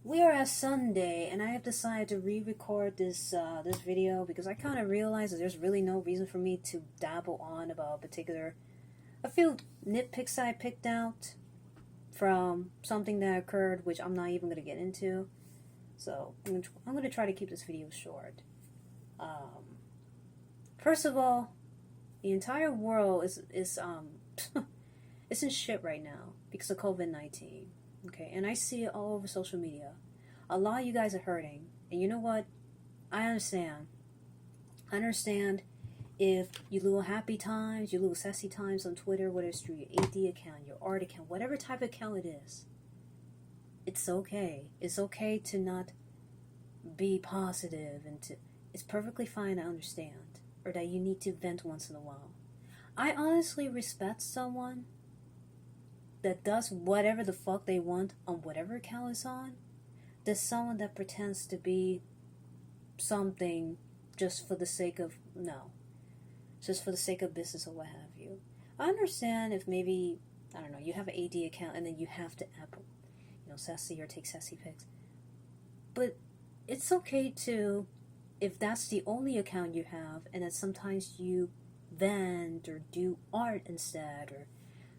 We are at Sunday, and I have decided to re-record this video because I kind of realized that there's really no reason for me to dabble on about a few nitpicks I picked out from something that occurred, which I'm not even going to get into. So I'm gonna try to keep this video short. First of all, the entire world is it's in shit right now because of COVID-19. Okay, and I see it all over social media. A lot of you guys are hurting, and you know what? I understand. I understand if you little happy times, your little sassy times on Twitter, whether it's through your AD account, your art account, whatever type of account it is. It's okay. It's okay to not be positive and to. It's perfectly fine to understand, or that you need to vent once in a while. I honestly respect someone that does whatever the fuck they want on whatever account it's on. There's someone that pretends to be something just for the sake of just for the sake of business or what have you. I understand if maybe, I don't know, you have an AD account and then you have to sassy or take sassy pics. But it's okay to, if that's the only account you have, and that sometimes you vent or do art instead, or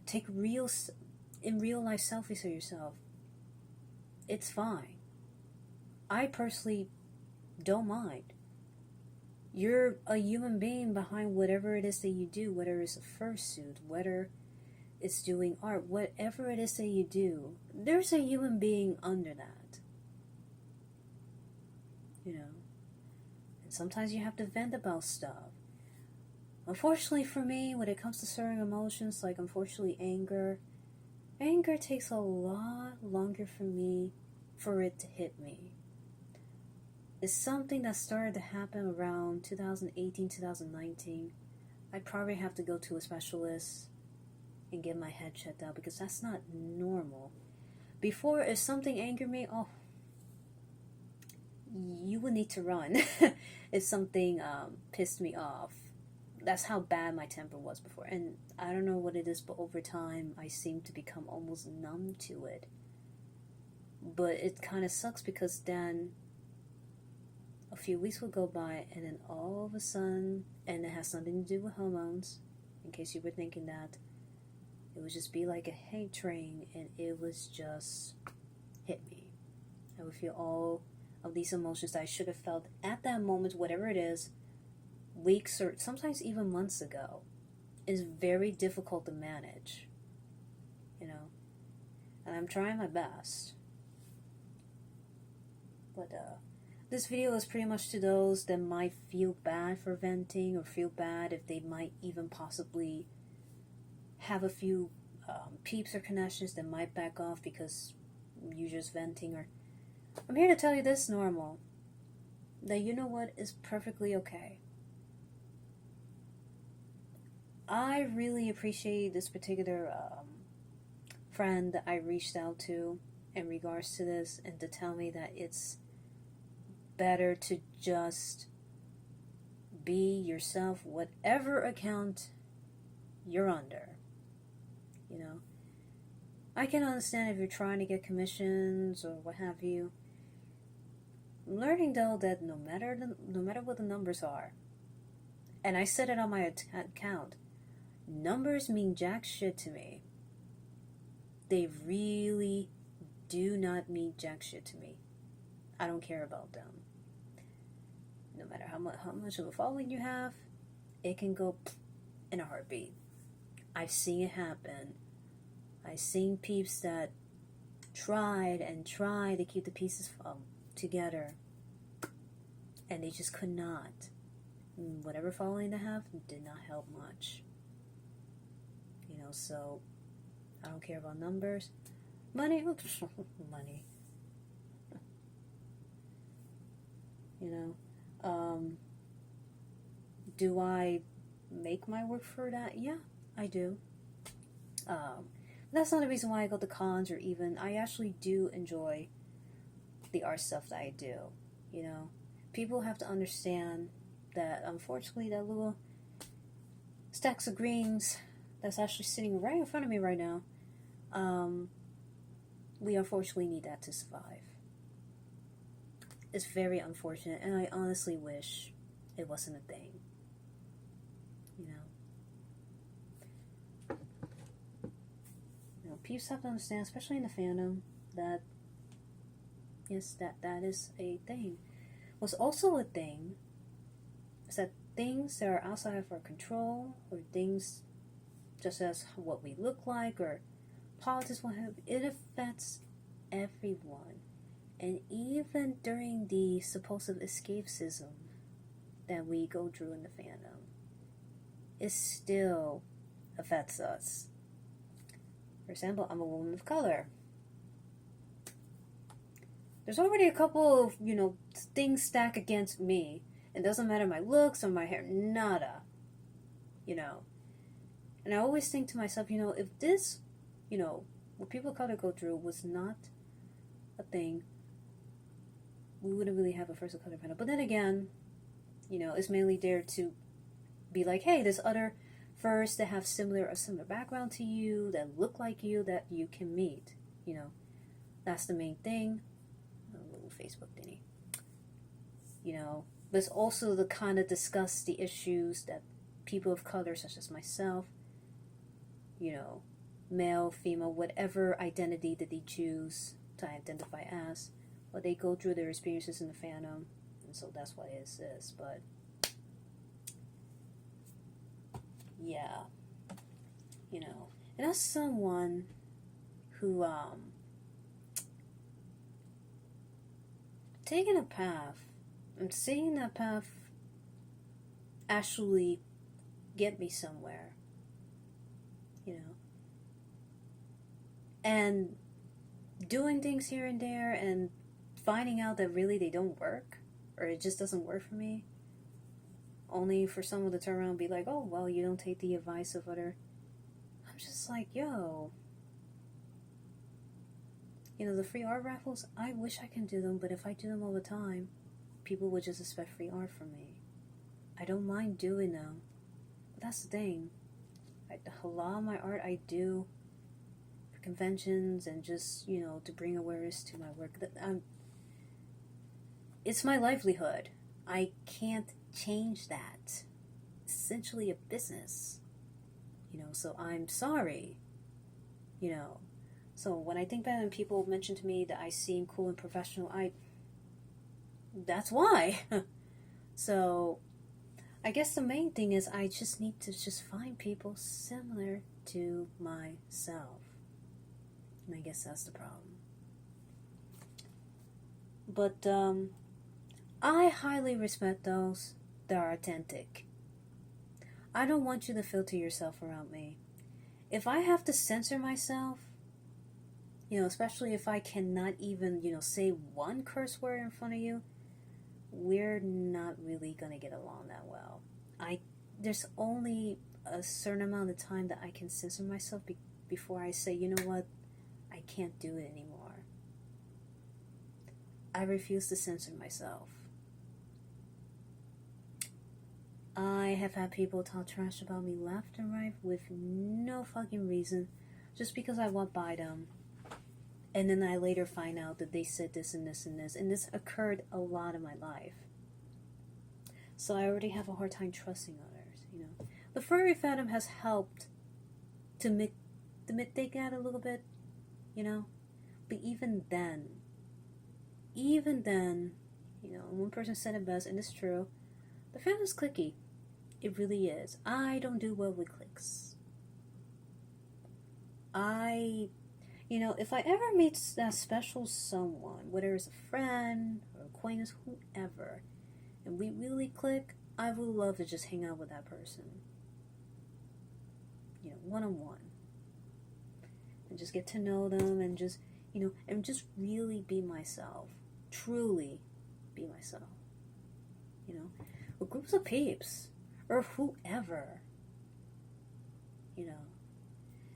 take in real life selfies of yourself, it's fine. I personally don't mind. You're a human being behind whatever it is that you do, whether it's a fursuit, whether it's doing art, whatever it is that you do, there's a human being under that. And sometimes you have to vent about stuff. Unfortunately for me, when it comes to certain emotions, like unfortunately anger takes a lot longer for it to hit me. It's something that started to happen around 2018, 2019. I probably have to go to a specialist and get my head checked out because that's not normal. Before, if something angered me, you would need to run. If something pissed me off. That's how bad my temper was before. And I don't know what it is, but over time, I seem to become almost numb to it. But it kind of sucks because then a few weeks will go by, and then all of a sudden, and it has something to do with hormones, in case you were thinking that, it would just be like a hate train, and it was just hit me. I would feel all of these emotions that I should have felt at that moment, whatever it is, weeks or sometimes even months ago, is very difficult to manage. And I'm trying my best. But this video is pretty much to those that might feel bad for venting, or feel bad if they might even possibly have a few peeps or connections that might back off because you're just venting. Or I'm here to tell you this, normal, that you know what is perfectly okay. I really appreciate this particular friend that I reached out to in regards to this, and to tell me that it's better to just be yourself, whatever account you're under. I can understand if you're trying to get commissions or what have you. I'm learning though that no matter what the numbers are, and I said it on my account, numbers mean jack shit to me. They really do not mean jack shit to me. I don't care about them. No matter how much of a following you have, it can go in a heartbeat. I've seen it happen. I've seen peeps that tried to keep the pieces together, and they just could not. Whatever following they have did not help much. So I don't care about numbers. Money, money. Do I make my work for that? Yeah, I do. That's not the reason why I go to cons, or even, I actually do enjoy the art stuff that I do. People have to understand that, unfortunately, that little stacks of greens that's actually sitting right in front of me right now, we unfortunately need that to survive. is very unfortunate, and I honestly wish it wasn't a thing. You know, people have to understand, especially in the fandom, that yes, that is a thing. What's also a thing is that things that are outside of our control, or things just as what we look like, or politics, what have it affects everyone. And even during the supposed escapism that we go through in the fandom, it still affects us. For example, I'm a woman of color. There's already a couple of, things stacked against me. It doesn't matter my looks or my hair, nada. And I always think to myself, if this, what people of color go through was not a thing, we wouldn't really have a first of color panel. But then again, it's mainly there to be like, hey, there's other firsts that have a similar background to you, that look like you, that you can meet. That's the main thing. A little Facebook thingy. But it's also to kind of discuss the issues that people of color, such as myself, male, female, whatever identity that they choose to identify as, but they go through their experiences in the fandom, and so that's what it is. But yeah, and as someone who taking a path and seeing that path actually get me somewhere, and doing things here and there and finding out that really they don't work, or it just doesn't work for me, only for someone to turn around and be like, oh, well, you don't take the advice of other. I'm just like, yo, the free art raffles, I wish I can do them, but if I do them all the time, people would just expect free art from me. I don't mind doing them, but that's the thing. A lot of my art I do for conventions and just, to bring awareness to my work. It's my livelihood. I can't change that. It's essentially a business. So I'm sorry. So when I think back and people mention to me that I seem cool and professional, that's why. So I guess the main thing is I just need to just find people similar to myself. And I guess that's the problem. But I highly respect those that are authentic. I don't want you to filter yourself around me. If I have to censor myself, especially if I cannot even, say one curse word in front of you, we're not really going to get along that well. There's only a certain amount of time that I can censor myself before I say, you know what, I can't do it anymore. I refuse to censor myself. I have had people talk trash about me left and right with no fucking reason, just because I walked by them. And then I later find out that they said this and this and this. And this occurred a lot in my life. So I already have a hard time trusting others, The furry fandom has helped to mitigate that a little bit, But even then, one person said it best, and it's true. The fandom's cliquey. It really is. I don't do well with cliques. If I ever meet that special someone, whether it's a friend or acquaintance, whoever, and we really click, I would love to just hang out with that person. One-on-one. And just get to know them and just, and just really be myself. Truly be myself. With groups of peeps or whoever.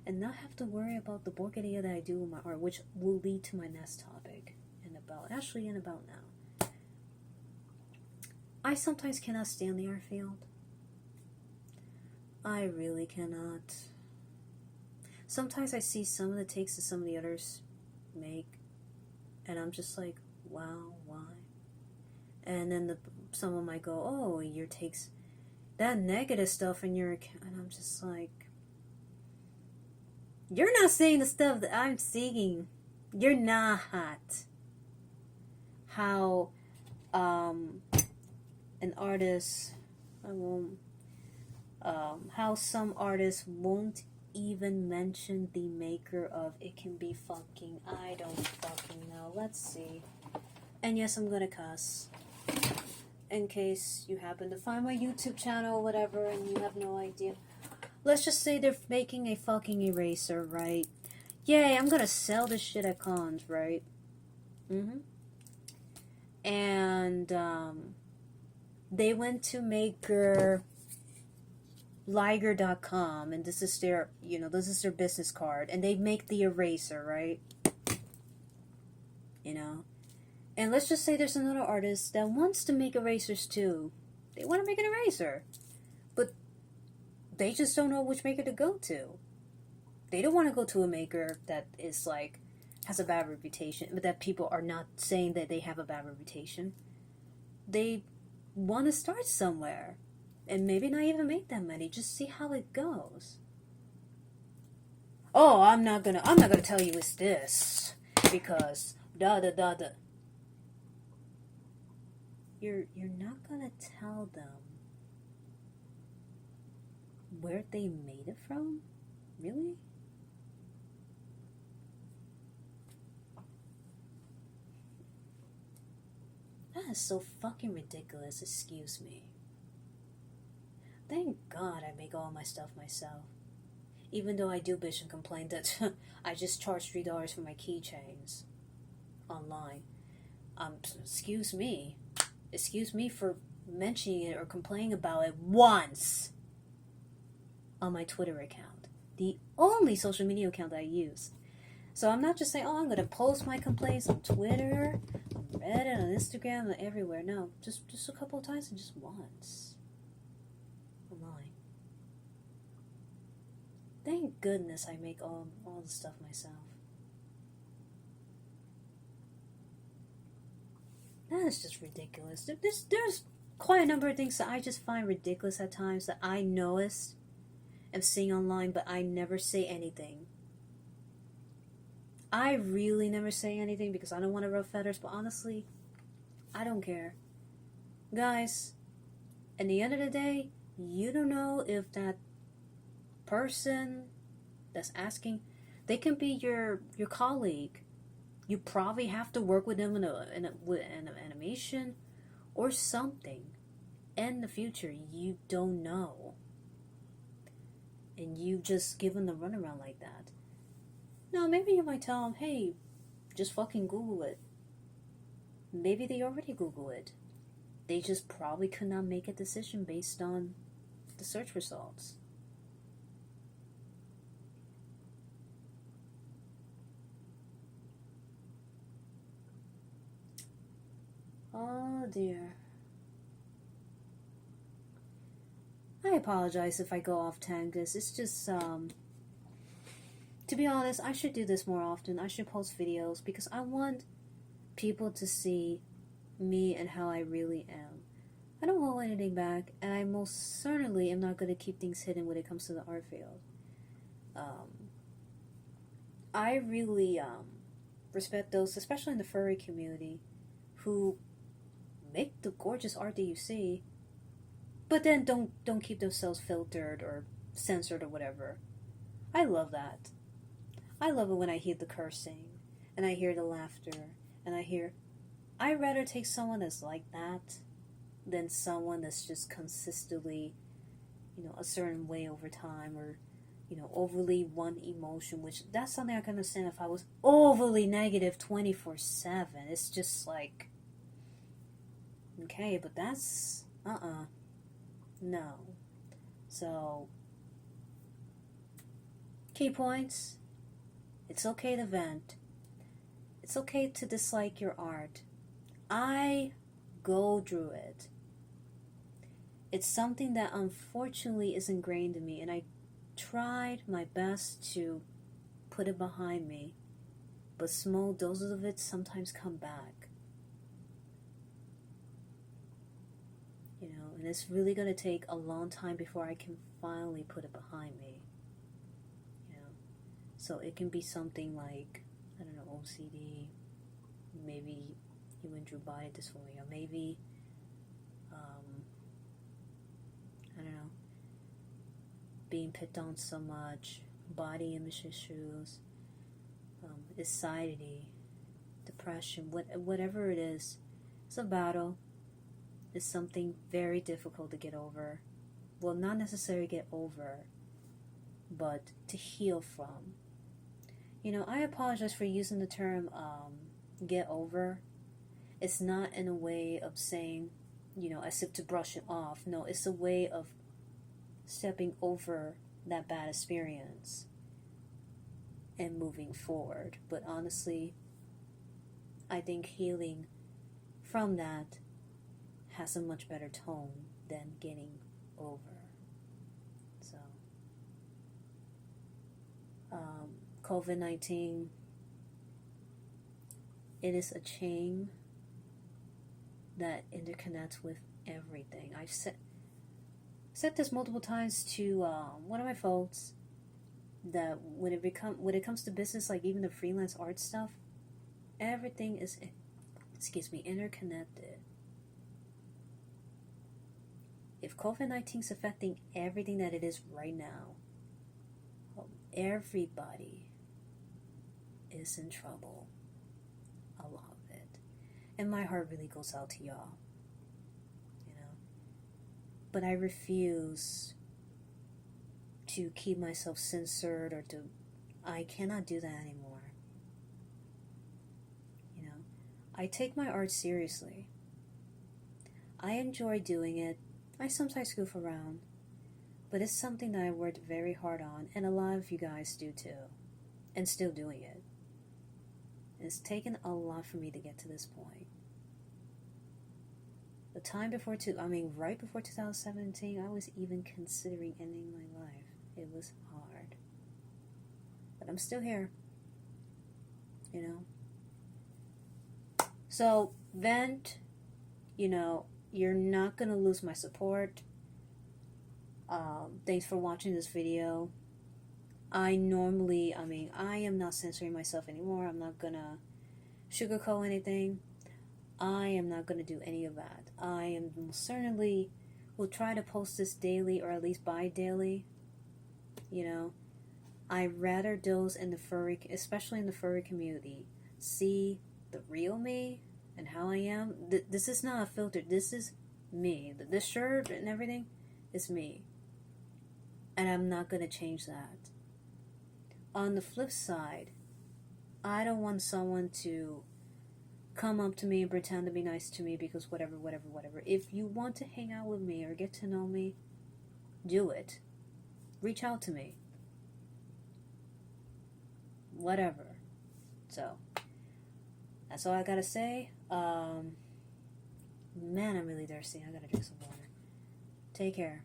And not have to worry about the porqueria that I do with my art, which will lead to my next topic in about now. I sometimes cannot stand the art field. I really cannot. Sometimes I see some of the takes that some of the others make, and I'm just like, wow, why? And then someone might go, oh, your takes that negative stuff in your account. And I'm just like, you're not saying the stuff that I'm seeing. You're not. How an artist, I won't, how some artists won't even mention the maker of it can be fucking, I don't fucking know. Let's see. And yes, I'm gonna cuss. In case you happen to find my YouTube channel or whatever and you have no idea. Let's just say they're making a fucking eraser, right? Yay, I'm gonna sell this shit at cons, right? And they went to maker Liger.com, and this is their, this is their business card, and they make the eraser, right? And let's just say there's another artist that wants to make erasers too. They want to make an eraser, but they just don't know which maker to go to. They don't want to go to a maker that is like, has a bad reputation, but that people are not saying that they have a bad reputation. They want to start somewhere, and maybe not even make that many, just see how it goes. Oh, I'm not gonna tell you it's this, because da. You're not gonna tell them where they made it from? Really? That is so fucking ridiculous, excuse me. Thank God I make all my stuff myself. Even though I do bitch and complain that I just charge $3 for my keychains online. Excuse me. Excuse me for mentioning it or complaining about it once on my Twitter account. The only social media account that I use. So I'm not just saying, I'm going to post my complaints on Twitter, on Reddit, on Instagram, and everywhere. No, just a couple of times and just once. Online. Thank goodness I make all the stuff myself. That is just ridiculous. There's quite a number of things that I just find ridiculous at times that I notice and seeing online, but I never say anything. I really never say anything because I don't want to rub feathers, but honestly, I don't care. Guys, at the end of the day, you don't know if that person that's asking, they can be your colleague. You probably have to work with them in an animation or something in the future. You don't know. And you just give them the runaround like that. No, maybe you might tell them, hey, just fucking Google it. Maybe they already Google it. They just probably could not make a decision based on the search results. Oh dear. I apologize if I go off tangents. It's just, to be honest, I should do this more often. I should post videos because I want people to see me and how I really am. I don't hold anything back, and I most certainly am not going to keep things hidden when it comes to the art field. I really respect those, especially in the furry community, who make the gorgeous art that you see, but then don't keep themselves filtered or censored or whatever. I love that. I love it when I hear the cursing, and I hear the laughter, and I'd rather take someone that's like that than someone that's just consistently, a certain way over time, or, overly one emotion, which that's something I can understand if I was overly negative 24/7. It's just like, okay, but that's, no. So, key points. It's okay to vent. It's okay to dislike your art. I go through it. It's something that unfortunately is ingrained in me, and I tried my best to put it behind me, but small doses of it sometimes come back. you know, and it's really going to take a long time before I can finally put it behind me, you know. So it can be something like, I don't know, OCD, maybe human Drew body dysphoria, maybe, I don't know, being picked on so much, body image issues, anxiety, depression, whatever it is, it's a battle. It's something very difficult to get over. Well, not necessarily get over, but to heal from. You know, I apologize for using the term get over. It's not in a way of saying, you know, as if to brush it off. No, it's a way of stepping over that bad experience and moving forward. But honestly, I think healing from that has a much better tone than getting over. So, COVID-19, it is a chain that interconnects with everything. I've said this multiple times to one of my folks, that when it comes to business, like even the freelance art stuff, everything is, interconnected. If COVID-19 is affecting everything that it is right now, everybody is in trouble. A lot of it. And my heart really goes out to y'all. You know? But I refuse to keep myself censored or I cannot do that anymore. You know? I take my art seriously. I enjoy doing it. I sometimes goof around, but it's something that I worked very hard on, and a lot of you guys do too, and still doing it. It's taken a lot for me to get to this point. The time before, right before 2017, I was even considering ending my life. It was hard, but I'm still here, you know. So, vent, you know. You're not going to lose my support. Thanks for watching this video. I am not censoring myself anymore. I'm not going to sugarcoat anything. I am not going to do any of that. I am certainly will try to post this daily, or at least bi-daily. You know, I'd rather those in the especially in the furry community, see the real me and how I am. This is not a filter. This is me. This shirt and everything is me. And I'm not going to change that. On the flip side, I don't want someone to come up to me and pretend to be nice to me because whatever. If you want to hang out with me or get to know me, do it. Reach out to me. Whatever. So, that's all I gotta say. Man, I'm really thirsty. I gotta drink some water. Take care.